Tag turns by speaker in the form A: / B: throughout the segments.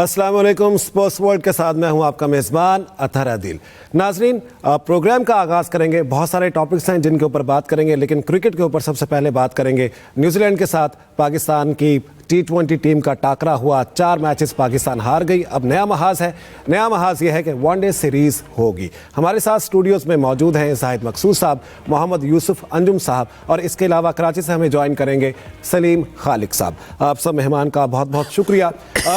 A: अस्सलाम वालेकुम। Sports world के साथ मैं हूं आपका मेज़बान अतहर आदिल। नाजरीन, प्रोग्राम का आगाज़ करेंगे। बहुत सारे टॉपिक्स हैं जिनके ऊपर बात करेंगे, लेकिन क्रिकेट के ऊपर सबसे पहले बात करेंगे। न्यूजीलैंड के साथ पाकिस्तान की T20 टीम का टाकरा हुआ, 4 मैचेस पाकिस्तान हार गई। अब नया महाज है। नया महाज यह है कि वनडे सीरीज़ होगी। हमारे साथ स्टूडियोज़ में मौजूद हैं जाहिद मकसूद साहब, मोहम्मद यूसुफ अंजुम साहब, और इसके अलावा कराची से हमें ज्वाइन करेंगे सलीम खालिक साहब। आप सब मेहमान का बहुत बहुत शुक्रिया।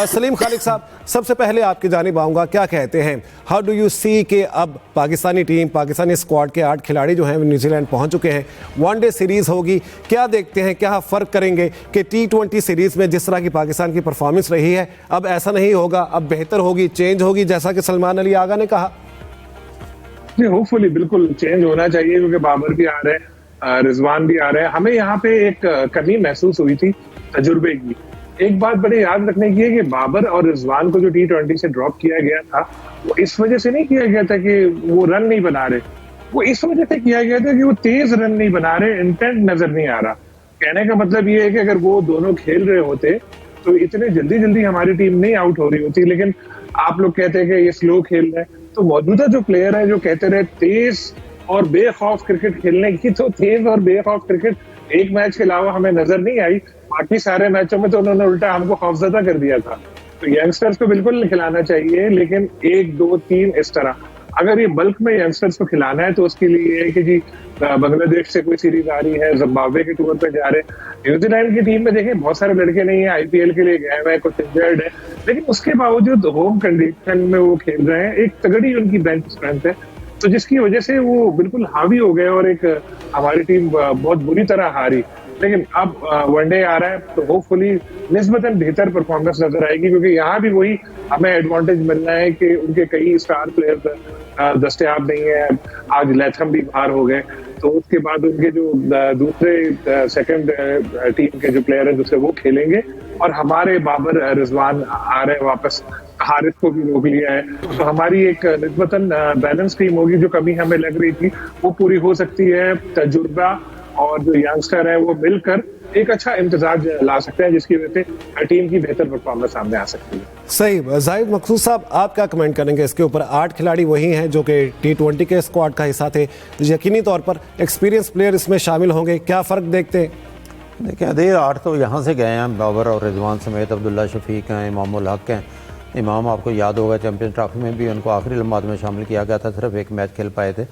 A: सलीम खालिक साहब, सबसे पहले आपकी जानिब आऊँगा, क्या कहते हैं, हाउ डू यू सी कि अब पाकिस्तानी टीम, पाकिस्तानी स्क्वाड के 8 खिलाड़ी जो हैं न्यूजीलैंड पहुँच चुके हैं, वनडे सीरीज़ होगी, क्या देखते हैं, क्या फ़र्क करेंगे कि T20 सीरीज़ में जिस तरह की पाकिस्तान की परफॉर्मेंस रही है अब ऐसा नहीं होगा, अब बेहतर होगी, चेंज होगी, जैसा कि सलमान अली आगा ने कहा?
B: जी, होपफुली बिल्कुल चेंज होना चाहिए, क्योंकि बाबर भी आ रहे हैं, रिजवान भी आ रहे हैं। हमें यहाँ पे एक कमी महसूस हुई थी तजुर्बे की। एक बात बड़ी याद रखने की है कि बाबर और रिजवान को जो T20 से ड्रॉप किया गया था, वो इस वजह से नहीं किया गया था कि वो रन नहीं बना रहे, वो इस वजह से किया गया था कि वो तेज रन नहीं बना रहे, इंटेंट नजर नहीं आ रहा। कहने का मतलब ये है कि अगर वो दोनों खेल रहे होते तो इतने जल्दी जल्दी हमारी टीम नहीं आउट हो रही होती। लेकिन आप लोग कहते हैं कि ये स्लो खेल रहे हैं, तो मौजूदा जो प्लेयर है जो कहते रहे तेज और बेखौफ क्रिकेट खेलने की, तो तेज और बेखौफ क्रिकेट एक मैच के अलावा हमें नजर नहीं आई। बाकी सारे मैचों में तो उन्होंने उल्टा हमको खौफजदा कर दिया था। तो यंगस्टर्स को बिल्कुल खिलाना चाहिए, लेकिन 1, 2, 3 इस तरह। अगर ये बल्क में यंगस्टर्स को खिलाना है तो उसके लिए है कि जी बांग्लादेश से कोई सीरीज आ रही है, जिम्बाब्वे के टूर पे जा रहे हैं। न्यूजीलैंड की टीम में देखें बहुत सारे लड़के नहीं है, आईपीएल के लिए गए हुए हैं, कुछ इंजर्ड है, लेकिन उसके बावजूद होम कंडीशन में वो खेल रहे हैं। एक तगड़ी उनकी बेंच स्ट्रेंथ है, तो जिसकी वजह से वो बिल्कुल हावी हो गए और एक हमारी टीम बहुत बुरी तरह हारी। लेकिन अब वनडे आ रहा है तो होपफुली निस्बतन बेहतर परफॉर्मेंस नजर आएगी, क्योंकि यहाँ भी वही हमें एडवांटेज मिलना है कि उनके कई स्टार प्लेयर्स दस्तयाब नहीं है। आज लैथम भी बाहर हो गए, तो उसके बाद उनके जो दूसरे सेकंड टीम के जो प्लेयर हैं दूसरे वो खेलेंगे, और हमारे बाबर रिजवान आ रहे हैं वापस, हारिस को भी रोक लिया है। तो हमारी एक निस्बतन बैलेंस टीम होगी। जो कमी हमें लग रही थी वो पूरी हो सकती है। तजुर्बा और जो यंगस्टर है वो मिलकर एक अच्छा इम्तिजाज ला सकते हैं, जिसकी वजह से टीम की बेहतर परफॉर्मेंस सामने आ सकती है।
A: सही। जाहिद मकसूद साहब, आप क्या कमेंट करेंगे इसके ऊपर? 8 खिलाड़ी वही हैं जो कि T20 के स्क्वाड का हिस्सा थे, यकीनी तौर पर एक्सपीरियंस प्लेयर इसमें शामिल होंगे, क्या फ़र्क देखते हैं?
C: देखिए, अदील 8 तो यहाँ से गए हैं, बाबर और रिजवान समेत, अब्दुल्ला शफीक हैं, इमामुल हक हैं। इमाम आपको याद होगा चैंपियन ट्रॉफी में भी उनको आखिरी लम्हात में शामिल किया गया था, सिर्फ एक मैच खेल पाए थे।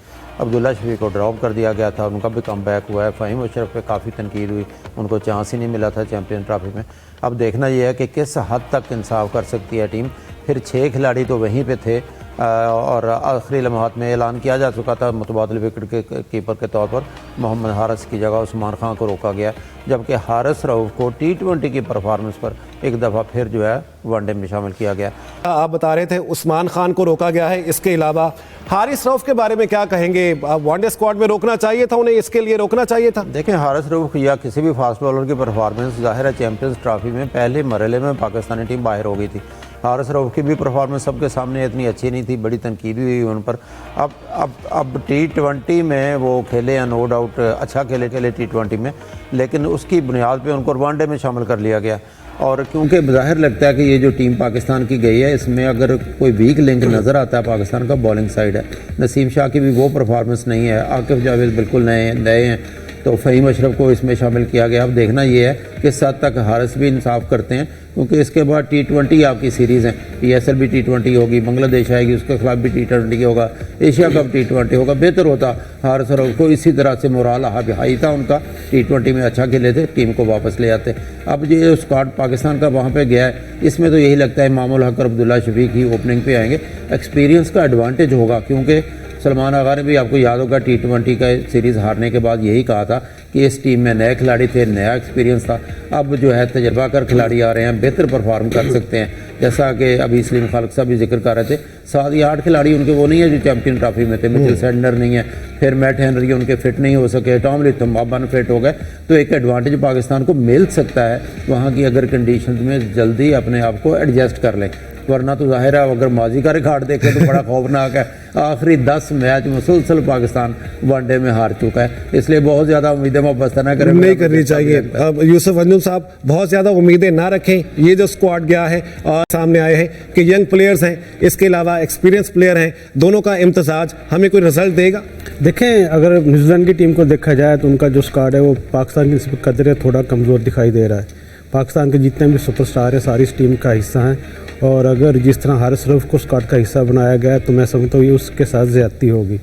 C: अब्दुल्ला शफीक को ड्रॉप कर दिया गया था, उनका भी कम बैक हुआ है। फ़हीम अशरफ पे काफ़ी तनकीद हुई, उनको चांस ही नहीं मिला था चैंपियन ट्रॉफी में। अब देखना यह है कि किस हद तक इंसाफ कर सकती है टीम। फिर 6 खिलाड़ी तो वहीं पे थे, और आखिरी लम्हात में ऐलान किया जा चुका था मुतबादिल विकेट के कीपर के तौर पर मोहम्मद हारिस की जगह उस्मान खान को रोका गया, जबकि हारिस रऊफ को T20 की परफॉर्मेंस पर एक दफ़ा फिर जो है वनडे में शामिल किया गया।
A: आप बता रहे थे उस्मान खान को रोका गया है, इसके अलावा हारिस रऊफ के बारे में क्या कहेंगे? वनडे स्क्वाड में रोकना चाहिए था उन्हें, इसके लिए रोकना चाहिए था?
C: देखें, हारिस रऊफ या किसी भी फास्ट बॉलर की परफॉर्मेंस ज़ाहिर है चैंपियंस ट्रॉफी में पहले मरहले में पाकिस्तानी टीम बाहर हो गई थी। हारिस रऊफ की भी परफॉर्मेंस सबके सामने इतनी अच्छी नहीं थी, बड़ी तनकीद भी हुई उन पर। अब T20 में वो खेले हैं, नो डाउट अच्छा खेले T20 में, लेकिन उसकी बुनियाद पे उनको वनडे में शामिल कर लिया गया। और क्योंकि ज़ाहिर लगता है कि ये जो टीम पाकिस्तान की गई है, इसमें अगर कोई वीक लिंक नज़र आता है पाकिस्तान का बॉलिंग साइड है। नसीम शाह की भी वो परफॉर्मेंस नहीं है, आकिफ जावेद बिल्कुल नए हैं, तो फ़हीम अशरफ को इसमें शामिल किया गया। अब देखना ये है कि किस हद तक हारिस भी इंसाफ करते हैं, क्योंकि इसके बाद T20 आपकी सीरीज़ हैं। PSL भी T20 होगी, बांग्लादेश आएगी, उसके खिलाफ भी T20 होगा, एशिया कप T20 होगा। बेहतर होता हारिस रऊफ को इसी तरह से मोराल हाई था उनका, T20 में अच्छा खेले थे, टीम को वापस ले आते। अब जो स्क्वाड पाकिस्तान का वहाँ पर गया है, इसमें तो यही लगता है इमामुल हक और अब्दुल्ला शफीक ही ओपनिंग पे आएंगे। एक्सपीरियंस का एडवांटेज होगा, क्योंकि सलमान आगा ने भी आपको याद होगा T20 का सीरीज़ हारने के बाद यही कहा था कि इस टीम में नए खिलाड़ी थे, नया एक्सपीरियंस था। अब जो है तजर्बाकार खिलाड़ी आ रहे हैं, बेहतर परफॉर्म कर सकते हैं, जैसा कि अभी सलीम खालिक साहब भी जिक्र कर रहे थे। 7 या 8 खिलाड़ी उनके वो नहीं है जो चैंपियन ट्रॉफी में थे। मिचेल सैंडनर नहीं है, फिर मैट हेनरी उनके फिट नहीं हो सके, टॉम लिथम अब अनफिट हो गए, तो एक एडवांटेज पाकिस्तान को मिल सकता है वहाँ की अगर कंडीशन में जल्दी अपने आप को एडजस्ट कर लें। वरना तो जाहिर है अगर माजी का रिकॉर्ड देखें तो बड़ा खौफनाक है। आखिरी 10 मैच मुसलसल पाकिस्तान वनडे में हार चुका है, इसलिए बहुत ज़्यादा उम्मीदें वापस ना करें,
A: नहीं करनी चाहिए। अब यूसुफ अंजुम साहब, बहुत ज़्यादा उम्मीदें ना रखें। ये जो स्क्वाड गया है और सामने आए हैं कि यंग प्लेयर्स हैं, इसके अलावा एक्सपीरियंस प्लेयर हैं, दोनों का इम्तजाज हमें कोई रिजल्ट देगा?
D: देखें, अगर न्यूजीलैंड की टीम को देखा जाए तो उनका जो स्क्वाड है वो पाकिस्तान की निस्बत कदर थोड़ा कमज़ोर दिखाई दे रहा है। पाकिस्तान के जितने भी सुपरस्टार हैं सारी इस टीम का हिस्सा हैं, और अगर जिस तरह हारिस रऊफ को स्क्वाड का हिस्सा बनाया गया तो मैं समझता हूँ ये उसके साथ ज़्यादती होगी।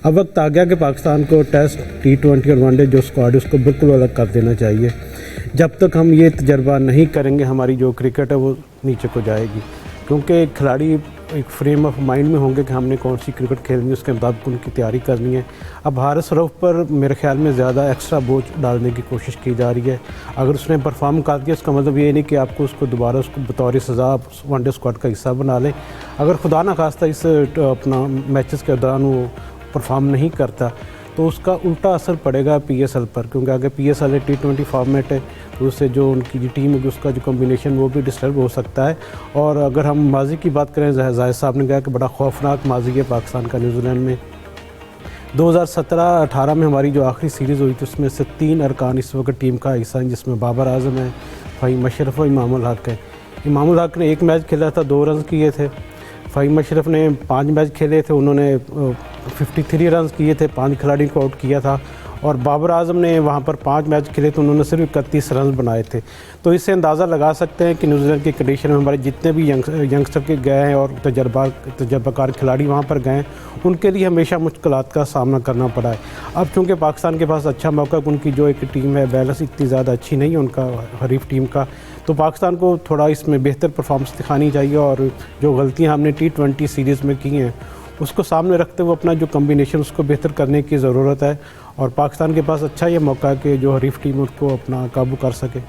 D: अब वक्त आ गया कि पाकिस्तान को टेस्ट, T20 और वनडे जो स्क्वाड है उसको बिल्कुल अलग कर देना चाहिए। जब तक हम ये तजर्बा नहीं करेंगे हमारी जो क्रिकेट है वो नीचे को जाएगी, क्योंकि खिलाड़ी एक फ्रेम ऑफ माइंड में होंगे कि हमने कौन सी क्रिकेट खेलनी है, उसके मुताबिक उनकी तैयारी करनी है। अब हारिस रऊफ पर मेरे ख्याल में ज़्यादा एक्स्ट्रा बोझ डालने की कोशिश की जा रही है। अगर उसने परफॉर्म कर दिया इसका मतलब ये नहीं कि आपको उसको दोबारा उसको बतौर सज़ा वनडे स्क्वाड का हिस्सा बना लें। अगर खुदा न खास्ता इस अपना मैचेस के दौरान वो परफॉर्म नहीं करता तो उसका उल्टा असर पड़ेगा PSL पर, क्योंकि अगर PSL है T20 फॉर्मेट है तो उससे जो उनकी जो टीम होगी उसका जो कॉम्बिनेशन वो भी डिस्टर्ब हो सकता है। और अगर हम माजी की बात करें, जाहिद साहब ने कहा कि बड़ा खौफनाक माजी है पाकिस्तान का न्यूजीलैंड में। 2017-18 में हमारी जो आखिरी सीरीज़ हुई थी उसमें से 3 अरकान इस वक्त टीम का हिस्सा हैं, जिसमें बाबर आजम है, फ़हीम अशरफ और इमामुल हक है। इमामुल हक ने 1 मैच खेला था, 2 रन किए थे। फ़हीम अशरफ ने 5 मैच खेले थे, उन्होंने 53 रन किए थे, 5 खिलाड़ियों को आउट किया था। और बाबर आजम ने वहाँ पर 5 मैच खेले तो उन्होंने सिर्फ 31 रन बनाए थे। तो इससे अंदाज़ा लगा सकते हैं कि न्यूजीलैंड की कंडीशन में हमारे जितने भी यंगस्टर के गए हैं और तजर्बाकार खिलाड़ी वहाँ पर गए हैं, उनके लिए हमेशा मुश्किलात का सामना करना पड़ा है। अब चूँकि पाकिस्तान के पास अच्छा मौका, उनकी जो एक टीम है बैलेंस इतनी ज़्यादा अच्छी नहीं है उनका हरीफ टीम का, तो पाकिस्तान को थोड़ा इसमें बेहतर परफॉर्मेंस दिखानी चाहिए। और जो गलतियाँ हमने T20 सीरीज़ में की हैं उसको सामने रखते हुए अपना जो कम्बिनेशन उसको बेहतर करने की ज़रूरत है। और पाकिस्तान के पास अच्छा ये मौका है कि जो हरीफ टीम उसको अपना काबू कर सके।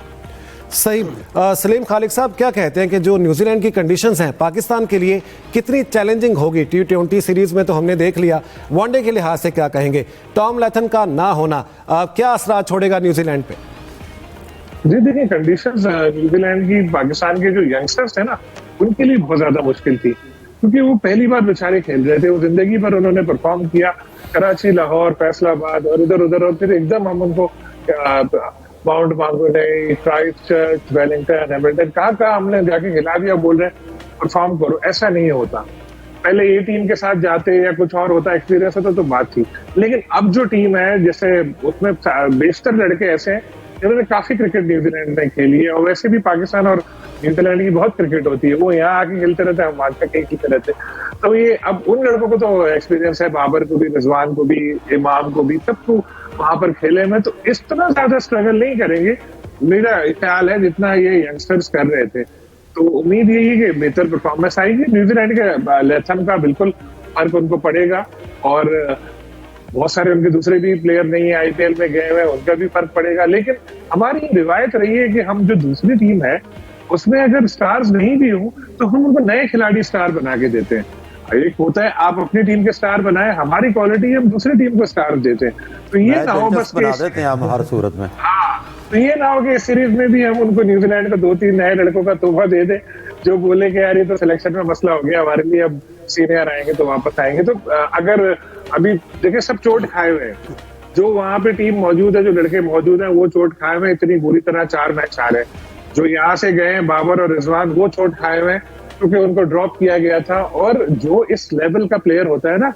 A: सही। सलीम खालिक साहब, क्या कहते हैं कि जो न्यूजीलैंड की कंडीशंस हैं पाकिस्तान के लिए कितनी चैलेंजिंग होगी? T20 सीरीज़ में तो हमने देख लिया, वनडे के लिहाज से क्या कहेंगे? टॉम लैथन का ना होना क्या असर छोड़ेगा न्यूजीलैंड पे?
B: जी देखिए, कंडीशंस न्यूजीलैंड की पाकिस्तान के जो यंगस्टर्स थे ना उनके लिए बहुत ज्यादा मुश्किल थी, क्योंकि वो पहली बार बेचारे खेल रहे थे। वो जिंदगी भर उन्होंने परफॉर्म किया, कराची, लाहौर, फैसलाबाद और इधर उधर, और फिर एकदम हम उनको माउंट मांगोनई, क्राइस्टचर्च, वेलिंगटन, हैमिल्टन कहाँ हमने जाके खिला दिया, बोल रहे हैं परफॉर्म करो। ऐसा नहीं होता। पहले ये टीम के साथ जाते या कुछ और होता, एक्सपीरियंस होता तो बात थी। लेकिन अब जो टीम है जैसे उसमें बेशतर लड़के ऐसे हैं जिन्होंने काफी क्रिकेट न्यूजीलैंड में खेली है, और वैसे भी पाकिस्तान और न्यूजीलैंड की बहुत क्रिकेट होती है। वो यहाँ आके खेलते रहते हैं, हम वहाँ कहीं खेलते रहते हैं। तो ये अब उन लड़कों को तो एक्सपीरियंस है, बाबर को भी, रिजवान को भी, इमाम को भी, सबको वहां पर खेले में, तो इस तरह ज्यादा स्ट्रगल नहीं करेंगे मेरा ख्याल है जितना ये यंगस्टर्स कर रहे थे। तो उम्मीद यही है कि बेहतर परफॉर्मेंस आएगी न्यूजीलैंड के। लेथन का बिल्कुल फर्क उनको पड़ेगा, और बहुत सारे उनके दूसरे भी प्लेयर नहीं है IPL में गए हुए, उनका भी फर्क पड़ेगा। लेकिन हमारी रिवायत रही है कि हम जो दूसरी टीम है उसमें अगर स्टार्स नहीं भी हो तो हम उनको नए खिलाड़ी स्टार बना के देते हैं। एक होता है आप अपनी टीम के स्टार बनाए, हमारी क्वालिटी हम दूसरी टीम को स्टार देते हैं। तो ये ना हो बस
C: बना देते हैं हम हर सूरत में।
B: हाँ, तो ये ना हो कि इस सीरीज में भी हम उनको न्यूजीलैंड को 2-3 नए लड़कों का तोहफा दे दे, जो बोले कि यार ये तो सिलेक्शन में मसला हो गया हमारे लिए, अब सीनियर आएंगे तो वापस आएंगे। तो अगर अभी देखिए सब चोट खाए हुए हैं, जो वहां पे टीम मौजूद है, जो लड़के मौजूद हैं वो चोट खाए हुए, इतनी बुरी तरह 4 मैच हारे हैं। जो यहाँ से गए हैं बाबर और रिजवान, वो चोट खाए हुए हैं क्योंकि उनको ड्रॉप किया गया था। और जो इस लेवल का प्लेयर होता है ना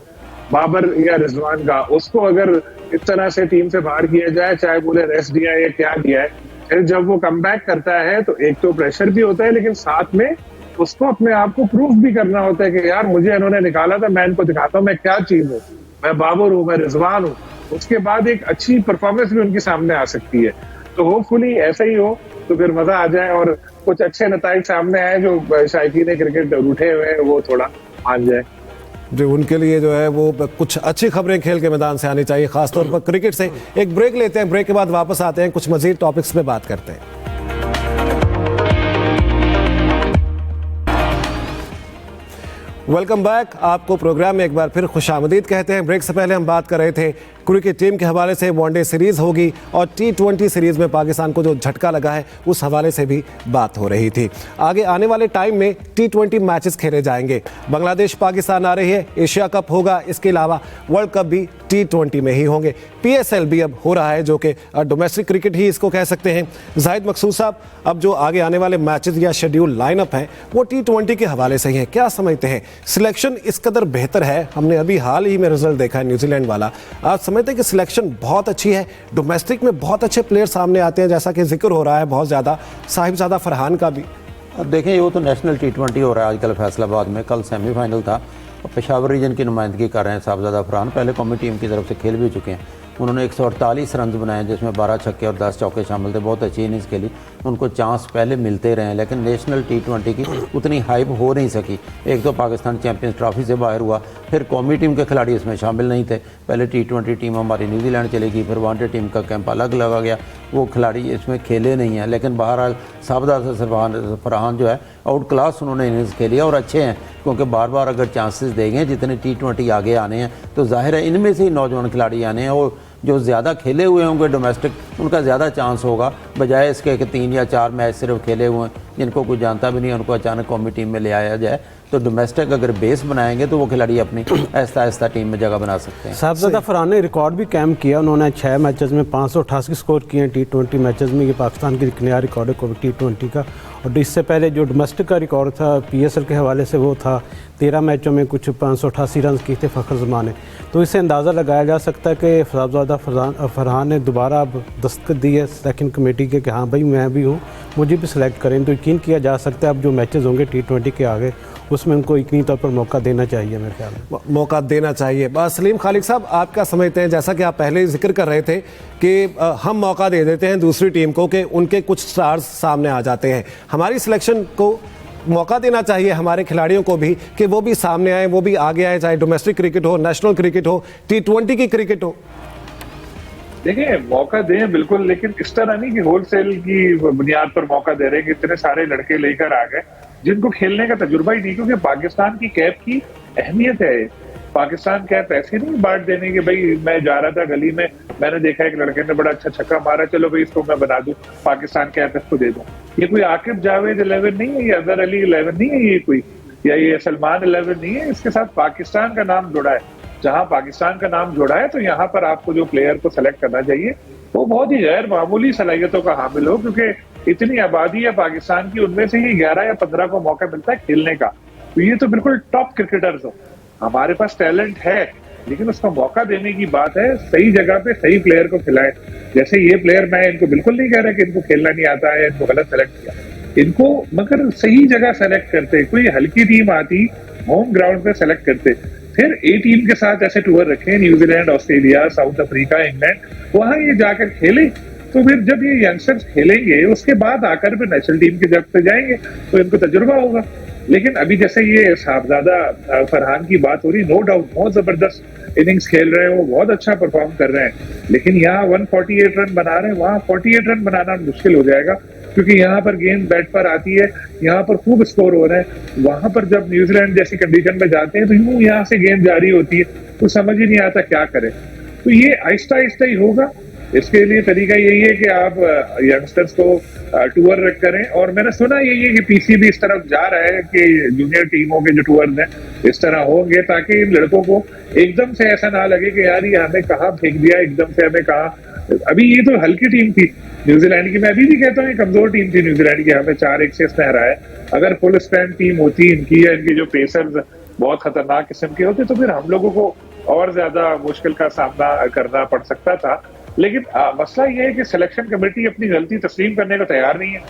B: बाबर या रिजवान का, उसको अगर इस तरह से टीम से बाहर किया जाए, चाहे बोले रेस्ट दिया है या क्या दिया है, फिर जब वो कमबैक करता है तो एक तो प्रेशर भी होता है, लेकिन साथ में उसको अपने आप को प्रूफ भी करना होता है कि यार मुझे इन्होंने निकाला था, मैं इनको दिखाता हूँ मैं क्या चीज हूँ, मैं बाबर हूँ, मैं रिजवान हूँ। उसके बाद एक अच्छी परफॉर्मेंस भी उनके सामने आ सकती है। तो होपफुली ऐसा ही हो तो फिर मजा आ जाए और कुछ अच्छे नताइज सामने आए, जो शायकीन क्रिकेट रूठे हुए हैं वो थोड़ा मान जाए।
A: जो उनके लिए जो है वो कुछ अच्छी खबरें खेल के मैदान से आनी चाहिए, खासतौर पर क्रिकेट से। एक ब्रेक लेते हैं, ब्रेक के बाद वापस आते हैं, कुछ मजीद टॉपिक्स पे बात करते हैं। Welcome back. आपको प्रोग्राम में एक बार फिर खुशामदीद कहते हैं। ब्रेक से पहले हम बात कर रहे थे क्रिकेट टीम के हवाले से। वनडे सीरीज होगी और T20 सीरीज में पाकिस्तान को जो झटका लगा है उस हवाले से भी बात हो रही थी। आगे आने वाले टाइम में T20 मैचेस खेले जाएंगे। बांग्लादेश पाकिस्तान आ रही है, एशिया कप होगा, इसके अलावा वर्ल्ड कप भी T20 में ही होंगे। PSL भी अब हो रहा है जो कि डोमेस्टिक क्रिकेट ही इसको कह सकते हैं। जाहिद मकसूद साहब, अब जो आगे आने वाले मैचेस या शेड्यूल लाइनअप है वो T20 के हवाले से ही है, क्या समझते हैं? सिलेक्शन इस कदर बेहतर है, हमने अभी हाल ही में रिजल्ट देखा है न्यूजीलैंड वाला, आप समझते हैं कि सिलेक्शन बहुत अच्छी है, डोमेस्टिक में बहुत अच्छे प्लेयर सामने आते हैं, जैसा कि जिक्र हो रहा है बहुत ज़्यादा साहिबजादा फरहान का भी?
C: अब देखें, वो तो नेशनल T20 हो रहा है आजकल फैसलाबाद में। कल सेमीफाइनल था और पेशावर रीजन की नुमाइंदगी कर रहे हैं साहिबजादा फरहान। पहले कौमी टीम की तरफ से खेल भी चुके हैं। उन्होंने 148 रन बनाए जिसमें 12 छक्के और 10 चौके शामिल थे। बहुत अच्छी इनिंग्स खेली, उनको चांस पहले मिलते रहे, लेकिन नेशनल T20 की उतनी हाइप हो नहीं सकी। एक तो पाकिस्तान चैंपियंस ट्रॉफी से बाहर हुआ, फिर कौमी टीम के खिलाड़ी इसमें शामिल नहीं थे। पहले T20 टीम हमारी न्यूजीलैंड चली गई, फिर वनडे टीम का कैंप अलग लगा गया, वो खिलाड़ी इसमें खेले नहीं हैं। लेकिन बहरहाल साहिबजादा फरहान जो है आउट क्लास उन्होंने इनिंग्स खेली और अच्छे हैं, क्योंकि बार बार अगर चांसेस देंगे जितने T20 आगे आने हैं तो जाहिर है इनमें से ही नौजवान खिलाड़ी आने हैं और जो ज़्यादा खेले हुए होंगे डोमेस्टिक, उनका ज़्यादा चांस होगा, बजाय इसके कि 3 या 4 मैच सिर्फ खेले हुए हैं जिनको कोई जानता भी नहीं, उनको अचानक कौमी टीम में ले आया जाए। तो डोमेस्टिक अगर बेस बनाएंगे तो वो खिलाड़ी अपनी आहिस्ता आहिस्ता टीम में जगह बना सकते हैं।
D: साहिबजादा फरहान ने रिकॉर्ड भी कायम किया, उन्होंने 6 मैचेस में 588 स्कोर किए हैं T20 मैचेस में। ये पाकिस्तान की नया रिकॉर्ड है T20 का। और इससे पहले जो डोमेस्टिक का रिकॉर्ड था PSL के हवाले से, वो था 13 मैचों में कुछ 588 रन किए थे फ़खर ज़मान ने। तो इससे अंदाज़ा लगाया जा सकता है कि साहिबजादा फरहान ने दोबारा अब दस्तखत दी है सेकंड कमेटी के कि हाँ भाई मैं भी हूँ, मुझे भी सिलेक्ट करें। तो यकीन किया जा सकता है अब जो मैचेस होंगे T20 के आगे उसमें उनको यकीनी तौर पर मौका देना चाहिए। मेरे ख्याल में
A: मौका देना चाहिए। बस सलीम खालिद साहब, आप क्या समझते हैं? जैसा कि आप पहले ही जिक्र कर रहे थे कि हम मौका दे देते हैं दूसरी टीम को कि उनके कुछ स्टार्स सामने आ जाते हैं, हमारी सिलेक्शन को मौका देना चाहिए हमारे खिलाड़ियों को भी कि वो भी सामने आए, वो भी आगे आए, चाहे डोमेस्टिक क्रिकेट हो, नेशनल क्रिकेट हो, T20 की क्रिकेट हो।
B: देखिए, मौका दें बिल्कुल, लेकिन इस तरह नहीं कि होलसेल की बुनियाद पर मौका दे रहे हैं कि इतने सारे लड़के लेकर आ गए जिनको खेलने का तजुर्बा ही नहीं। क्योंकि पाकिस्तान की कैप की अहमियत है। पाकिस्तान कैप ऐसे नहीं बांट देने के भाई मैं जा रहा था गली में, मैंने देखा एक लड़के ने बड़ा अच्छा छक्का मारा, चलो भाई इसको मैं बना दूं, पाकिस्तान कैप इसको दे दूं। ये कोई आकिब जावेद 11 नहीं है, ये अजहर अली 11 नहीं है, ये कोई, या ये सलमान 11 नहीं है। इसके साथ पाकिस्तान का नाम जुड़ा है। जहां पाकिस्तान का नाम जुड़ा है तो यहाँ पर आपको जो प्लेयर को सेलेक्ट करना चाहिए वो बहुत ही गैर मामूली सलाहियतों का हामिल हो, क्योंकि इतनी आबादी है पाकिस्तान की, उनमें से ही 11 या 15 को मौका मिलता है खेलने का। तो ये तो बिल्कुल टॉप क्रिकेटर्स हो। हमारे पास टैलेंट है, लेकिन उसको मौका देने की बात है। सही जगह पे सही प्लेयर को खिलाए। जैसे ये प्लेयर, मैं इनको बिल्कुल नहीं कह रहा कि इनको खेलना नहीं आता है, इनको गलत सेलेक्ट किया, इनको मगर सही जगह सेलेक्ट करते। कोई हल्की टीम आती, होम ग्राउंड पे सेलेक्ट करते, फिर A टीम के साथ ऐसे टूर रखे, New Zealand, Australia, south Africa, England, वहां ये जाकर खेले। तो फिर जब ये यंगस्टर्स खेलेंगे उसके बाद आकर फिर नेशनल टीम की जगह पे जाएंगे तो इनको तजुर्बा होगा। लेकिन अभी जैसे ये साहिबजादा फरहान की बात हो रही, नो डाउट बहुत जबरदस्त इनिंग्स खेल रहे हैं, वो बहुत अच्छा परफॉर्म कर रहे हैं। लेकिन यहाँ 148 रन बना रहे हैं, वहां 48 रन बनाना मुश्किल हो जाएगा, क्योंकि यहाँ पर गेंद बैट पर आती है, यहाँ पर खूब स्कोर हो रहे हैं। वहां पर जब न्यूजीलैंड जैसी कंडीशन में जाते हैं तो यूं यहाँ से गेंद जारी होती है, तो समझ ही नहीं आता क्या करें। तो ये आहिस्ता आहिस्ता ही होगा। इसके लिए तरीका यही है कि आप यंगस्टर्स को टूर करें। और मैंने सुना यही है कि PC भी इस तरफ जा रहा है कि जूनियर टीमों के जो टूर हैं इस तरह होंगे, ताकि इन लड़कों को एकदम से ऐसा ना लगे कि यार ये हमें कहाँ फेंक दिया, एकदम से हमें कहाँ। अभी ये तो हल्की टीम थी न्यूजीलैंड की, मैं अभी भी कहता हूँ कमजोर टीम थी न्यूजीलैंड की, हमें 4-1 से इसने हराया। अगर फुल स्ट्रेंथ टीम होती इनकी, या इनके जो पेसर्स बहुत खतरनाक किस्म के होते, तो फिर हम लोगों को और ज्यादा मुश्किल का सामना करना पड़ सकता था। लेकिन मसला ये है कि सिलेक्शन कमेटी अपनी गलती तस्लीम करने को तैयार नहीं है।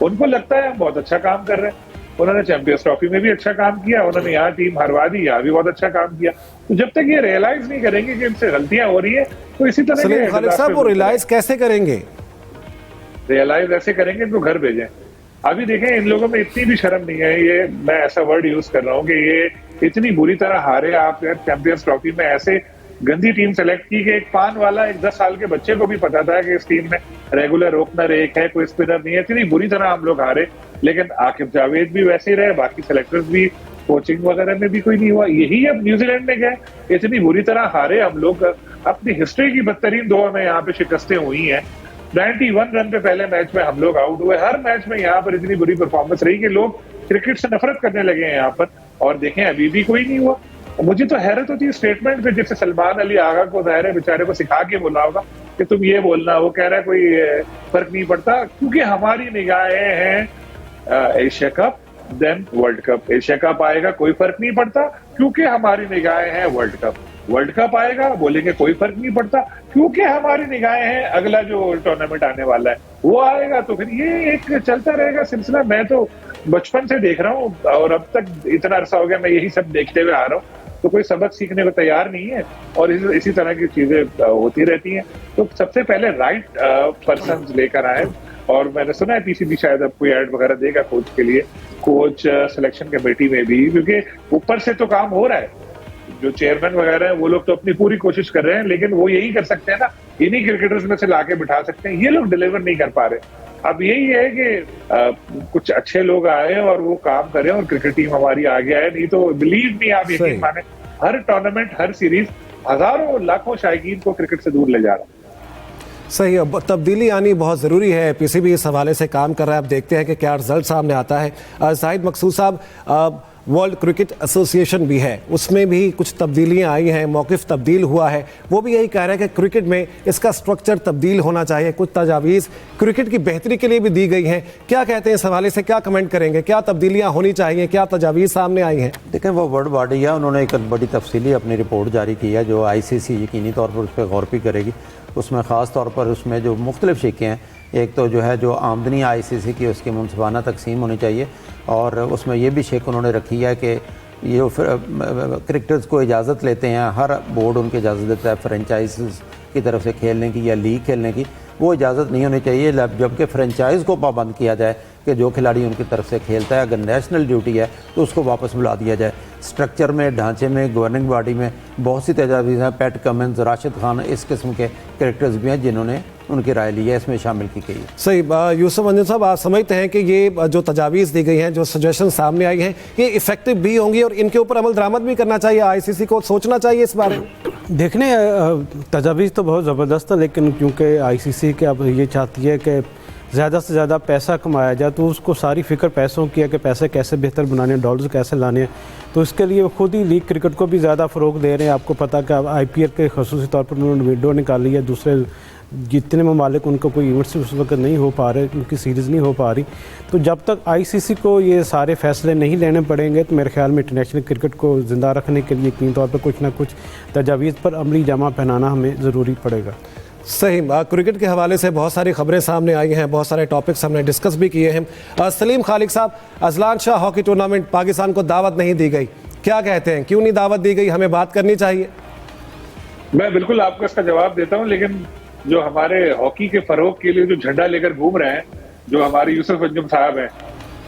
B: उनको लगता है हम बहुत अच्छा काम कर रहे हैं। उन्होंने चैंपियंस ट्रॉफी में भी अच्छा काम किया, उन्होंने यहाँ टीम हरवा दी, यहाँ भी बहुत अच्छा काम किया। तो जब तक ये रियलाइज नहीं करेंगे कि इनसे गलतियां हो रही है, तो इसी तरह
A: सलीम खालिद साहब, वो रियलाइज कैसे करेंगे? रियलाइज
B: ऐसे करेंगे, इनको घर भेजें। अभी देखें, इन लोगों में इतनी भी शर्म नहीं है, ये मैं ऐसा वर्ड यूज कर रहा हूँ कि ये इतनी बुरी तरह हारे। आप चैंपियंस ट्रॉफी में ऐसे गंदी टीम सेलेक्ट की कि एक पान वाला, एक 10 साल के बच्चे को भी पता था कि इस टीम में रेगुलर ओपनर एक है, कोई स्पिनर नहीं है। इतनी बुरी तरह हम लोग हारे। लेकिन आकिब जावेद भी वैसे ही रहे, बाकी सेलेक्टर्स भी कोचिंग वगैरह में भी कोई नहीं हुआ। यही अब न्यूजीलैंड में गए, इतनी बुरी तरह हारे हम लोग, अपनी हिस्ट्री की बदतरीन 2 में यहाँ पे शिकस्तें हुई हैं। 91 रन पे पहले मैच में हम लोग आउट हुए। हर मैच में यहाँ पर इतनी बुरी परफॉर्मेंस रही कि लोग क्रिकेट से नफरत करने लगे हैं यहाँ पर, और देखें अभी भी कोई नहीं हुआ। मुझे तो हैरत होती है स्टेटमेंट पे, जैसे सलमान अली आगा को जाहिर है बेचारे को सिखा के बोला होगा कि तुम ये बोलना, वो कह रहा है कोई फर्क नहीं पड़ता क्योंकि हमारी निगाहें हैं Asia cup then world cup. Asia cup आएगा कोई फर्क नहीं पड़ता क्योंकि हमारी निगाहें हैं वर्ल्ड कप। वर्ल्ड कप आएगा बोलेंगे कोई फर्क नहीं पड़ता क्योंकि हमारी निगाहें हैं अगला जो टूर्नामेंट आने वाला है वो आएगा। तो फिर ये एक चलता रहेगा सिलसिला। मैं तो बचपन से देख रहा हूँ और अब तक इतना अरसा हो गया मैं यही सब देखते हुए आ रहा हूँ, तो कोई सबक सीखने को तैयार नहीं है और इसी तरह की चीजें होती रहती हैं। तो सबसे पहले राइट पर्सन लेकर आए, और मैंने सुना है पीसीबी शायद अब कोई ऐड वगैरह देगा कोच के लिए, कोच सिलेक्शन कमेटी में भी, क्योंकि ऊपर से तो काम हो रहा है, जो चेयरमैन वगैरह हैं वो लोग तो अपनी पूरी कोशिश कर रहे हैं, लेकिन वो यही कर सकते हैं ना, इन्हीं क्रिकेटर्स में से लाके बिठा सकते हैं। ये लोग डिलीवर नहीं कर पा रहे। अब यही है कि कुछ अच्छे लोग आए और वो काम करें और क्रिकेट टीम हमारी आगे आए। नहीं तो बिलीव नहीं, आप यकीन माने, हर टूर्नामेंट हर सीरीज हजारों लाखों शायकीन को क्रिकेट से दूर ले जा रहा है।
A: सही, अब तब्दीली आनी बहुत ज़रूरी है। पीसीबी इस हवाले से काम कर रहा है। अब देखते हैं कि क्या रिजल्ट सामने आता है। जाहिद मकसूद साहब, वर्ल्ड क्रिकेट एसोसिएशन भी है, उसमें भी कुछ तब्दीलियां आई हैं, मौक़िफ़ तब्दील हुआ है। वो भी यही कह रहा है कि क्रिकेट में इसका स्ट्रक्चर तब्दील होना चाहिए। कुछ तजावीज़ क्रिकेट की बेहतरी के लिए भी दी गई हैं। क्या कहते हैं इस हवाले से, क्या कमेंट करेंगे? क्या तब्दीलियाँ होनी चाहिए, क्या तजावीज़ सामने आई हैं?
C: देखें, वो वर्ल्ड बॉडी है, उन्होंने एक बड़ी तफसीली अपनी रिपोर्ट जारी की है जो ICC यकीनी तौर पर उस पर गौर भी करेगी। उसमें ख़ास तौर पर उसमें जो मुख्तलिफ शिक्के हैं, एक तो जो है जो आमदनी ICC की उसकी मुनसिफाना तकसीम होनी चाहिए, और उसमें ये भी शिक उन्होंने रखी है कि ये जो क्रिकेटर्स को इजाज़त लेते हैं, हर बोर्ड उनकी इजाज़त देता है फ्रेंचाइज की तरफ से खेलने की या लीग खेलने की, वो इजाज़त नहीं होनी चाहिए। जबकि फ्रेंचाइज़ को पाबंद किया जाए कि जो खिलाड़ी उनकी तरफ से खेलता है, अगर नेशनल ड्यूटी है तो उसको वापस बुला दिया जाए। स्ट्रक्चर में, ढांचे में, गवर्निंग बॉडी में बहुत सी तजावीज़ हैं। पैट कमिंस, राशिद खान, इस किस्म के क्रिकेटर्स भी हैं जिन्होंने उनकी राय ली है, इसमें शामिल की गई है।
A: सही, यूसुफ अंजुम साहब, आप समझते हैं कि ये जो तजावीज़ दी गई हैं, जो सजेशन सामने आई हैं, ये इफेक्टिव भी होंगी और इनके ऊपर अमल दरामद भी करना चाहिए? ICC को सोचना चाहिए इस बारे में?
D: देखने तजावीज़ तो बहुत ज़बरदस्त है, लेकिन क्योंकि ICC के अब ये चाहती है कि ज़्यादा से ज़्यादा पैसा कमाया जाए, तो उसको सारी फिक्र पैसों की है कि पैसे कैसे बेहतर बनाने, डॉलर्स कैसे लाने हैं। तो इसके लिए खुद ही लीग क्रिकेट को भी ज़्यादा फ़रोग दे रहे हैं। आपको पता कि IPL के खसूसी तौर पर उन्होंने विंडो निकाली है, दूसरे जितने ममालिक उनको कोई इवेंट्स उस वक्त नहीं हो पा रहे, उनकी सीरीज़ नहीं हो पा रही। तो जब तक ICC को ये सारे फैसले नहीं लेने पड़ेंगे तो मेरे ख्याल में इंटरनेशनल क्रिकेट को ज़िंदा रखने के लिए यकीनी तौर पर कुछ ना कुछ तजावीज़ पर अमली जामा पहनाना हमें ज़रूरी पड़ेगा।
A: सही, क्रिकेट के हवाले से बहुत सारी खबरें सामने आई हैं, बहुत सारे टॉपिक्स हमने डिस्कस भी किए हैं। सलीम खालिक साहब, Azlan Shah hockey tournament Pakistan को दावत नहीं दी गई, क्या कहते हैं, क्यों नहीं दावत दी गई? हमें बात करनी चाहिए?
B: मैं बिल्कुल आपको इसका जवाब देता हूं, लेकिन जो हमारे हॉकी के फरोग के लिए जो झंडा लेकर घूम रहे हैं, जो हमारे यूसुफ अंजुम साहब हैं,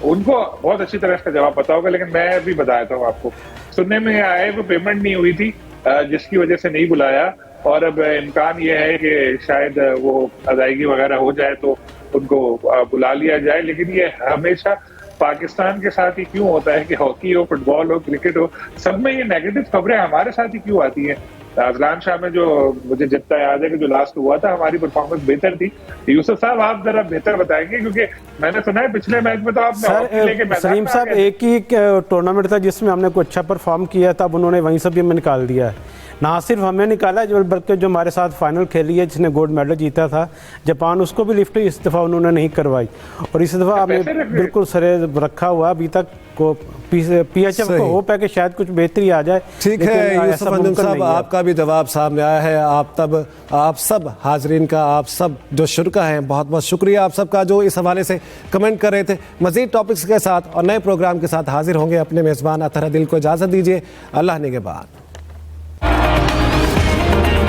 B: उनको बहुत अच्छी तरह इसका जवाब पता होगा। लेकिन मैं भी बताता हूँ आपको, सुनने में आए वो पेमेंट नहीं हुई थी जिसकी वजह से नहीं बुलाया, और अब इम्कान ये है कि शायद वो अदायगी वगैरह हो जाए तो उनको बुला लिया जाए। लेकिन ये हमेशा पाकिस्तान के साथ ही क्यों होता है कि हॉकी हो, फुटबॉल हो, क्रिकेट हो, सब में ये नेगेटिव खबरें हमारे साथ ही क्यों आती हैं? अजलान शाह में जो मुझे जितना याद है कि जो लास्ट हुआ था हमारी परफॉर्मेंस बेहतर थी। यूसुफ साहब आप जरा बेहतर बताएंगे, क्योंकि मैंने सुना है पिछले मैच में तो आपने हॉकी लेके
D: सलीम साहब, एक ही टूर्नामेंट था जिसमें हमने कोई अच्छा परफॉर्म किया था, अब उन्होंने वहीं से भी हमें निकाल दिया है। ना सिर्फ हमें निकाला जो, बल्कि जो हमारे साथ फाइनल खेली है जिसने गोल्ड मेडल जीता था जापान, उसको भी लिफ्ट इस दफ़ा उन्होंने नहीं करवाई, और इस दफ़ा हमें बिल्कुल सरे रखा हुआ। अभी तक को PHF को होप है कि शायद कुछ बेहतरी आ जाए।
A: ठीक है यूसुफ अंजुम साहब, आपका भी जवाब सामने आया है। आप सब हाजरीन का, आप सब जो शुरका हैं, बहुत बहुत शुक्रिया आप सबका जो इस हवाले से कमेंट कर रहे थे। मज़ीद टॉपिक्स के साथ और नए प्रोग्राम के साथ हाजिर होंगे। अपने मेज़बान अतहर दिल को इजाज़त दीजिए। अल्लाह निगहबान।